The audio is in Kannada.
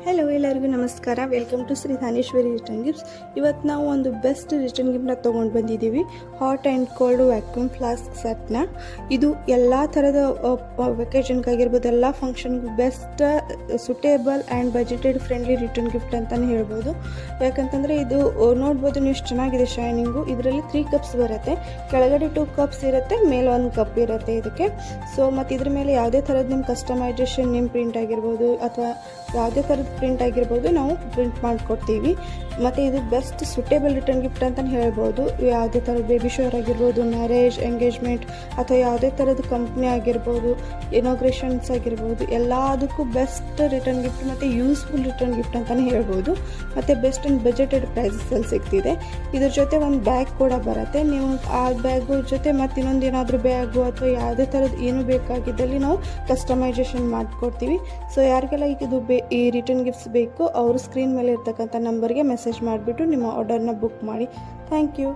ಹೆಲೋ, ಎಲ್ಲರಿಗೂ ನಮಸ್ಕಾರ. Welcome to Shri Dhaneshwari return gifts. ಇವತ್ತು ನಾವು ಒಂದು ಬೆಸ್ಟ್ ರಿಟರ್ನ್ ಗಿಫ್ಟ್ನ ತೊಗೊಂಡು ಬಂದಿದ್ದೀವಿ. Hot and cold vacuum flask ಸೆಟ್ನ. ಇದು ಎಲ್ಲ ಥರದ ವೆಕೇಷನ್ಗಾಗಿರ್ಬೋದು, ಎಲ್ಲ ಫಂಕ್ಷನ್ಗೂ best suitable and budgeted friendly return gift ಅಂತಲೇ ಹೇಳ್ಬೋದು. ಯಾಕಂತಂದರೆ ಇದು ನೋಡ್ಬೋದು ನೀವು, ಎಷ್ಟು ಚೆನ್ನಾಗಿದೆ ಶೈನಿಂಗು. ಇದರಲ್ಲಿ 3 ಕಪ್ಸ್ ಬರುತ್ತೆ. ಕೆಳಗಡೆ 2 ಕಪ್ಸ್ ಇರುತ್ತೆ, ಮೇಲೆ 1 ಕಪ್ ಇರುತ್ತೆ ಇದಕ್ಕೆ. ಸೊ ಮತ್ತು ಇದ್ರ ಮೇಲೆ ಯಾವುದೇ ಥರದ ನಿಮ್ಮ ಕಸ್ಟಮೈಸೇಷನ್, ನಿಮ್ಮ ಪ್ರಿಂಟ್ ಆಗಿರ್ಬೋದು ಅಥವಾ ಯಾವುದೇ ಥರದ ಪ್ರಿಂಟ್ ಆಗಿರ್ಬೋದು, ನಾವು ಪ್ರಿಂಟ್ ಮಾಡಿಕೊಡ್ತೀವಿ. ಮತ್ತು ಇದು ಬೆಸ್ಟ್ ಸುಟೇಬಲ್ ರಿಟರ್ನ್ ಗಿಫ್ಟ್ ಅಂತಲೇ ಹೇಳ್ಬೋದು. ಯಾವುದೇ ಥರದ ಬೇಬಿ ಶೋರ್ ಆಗಿರ್ಬೋದು, ಮ್ಯಾರೇಜ್, ಎಂಗೇಜ್ಮೆಂಟ್ ಅಥವಾ ಯಾವುದೇ ಥರದ ಕಂಪ್ನಿ ಆಗಿರ್ಬೋದು, ಇನಾಗ್ರೇಷನ್ಸ್ ಆಗಿರ್ಬೋದು, ಎಲ್ಲದಕ್ಕೂ ಬೆಸ್ಟ್ ರಿಟರ್ನ್ ಗಿಫ್ಟ್ ಮತ್ತು ಯೂಸ್ಫುಲ್ ರಿಟರ್ನ್ ಗಿಫ್ಟ್ ಅಂತಲೇ ಹೇಳ್ಬೋದು. ಮತ್ತು ಬೆಸ್ಟ್ ಆ್ಯಂಡ್ ಬಜೆಟೆಡ್ ಪ್ರೈಸಸಲ್ಲಿ ಸಿಗ್ತಿದೆ. ಇದ್ರ ಜೊತೆ ಒಂದು ಬ್ಯಾಗ್ ಕೂಡ ಬರುತ್ತೆ. ನೀವು ಆ ಬ್ಯಾಗು ಜೊತೆ ಮತ್ತು ಇನ್ನೊಂದು ಏನಾದರೂ ಬ್ಯಾಗು ಅಥವಾ ಯಾವುದೇ ಥರದ್ದು ಏನು ಬೇಕಾಗಿದ್ದಲ್ಲಿ ನಾವು ಕಸ್ಟಮೈಸೇಷನ್ ಮಾಡಿಕೊಡ್ತೀವಿ. ಸೊ ಯಾರಿಗೆಲ್ಲ ಈ ರಿಟರ್ನ್ ಗಿಫ್ಟ್ಸ್ ಬೇಕು, ಅವರು ಸ್ಕ್ರೀನ್ ಮೇಲೆ ಇರ್ತಕ್ಕಂಥ ನಂಬರ್ಗೆ ಮೆಸೇಜ್ ಮಾಡಿಬಿಟ್ಟು ನಿಮ್ಮ ಆರ್ಡರ್ನ ಬುಕ್ ಮಾಡಿ. Thank you.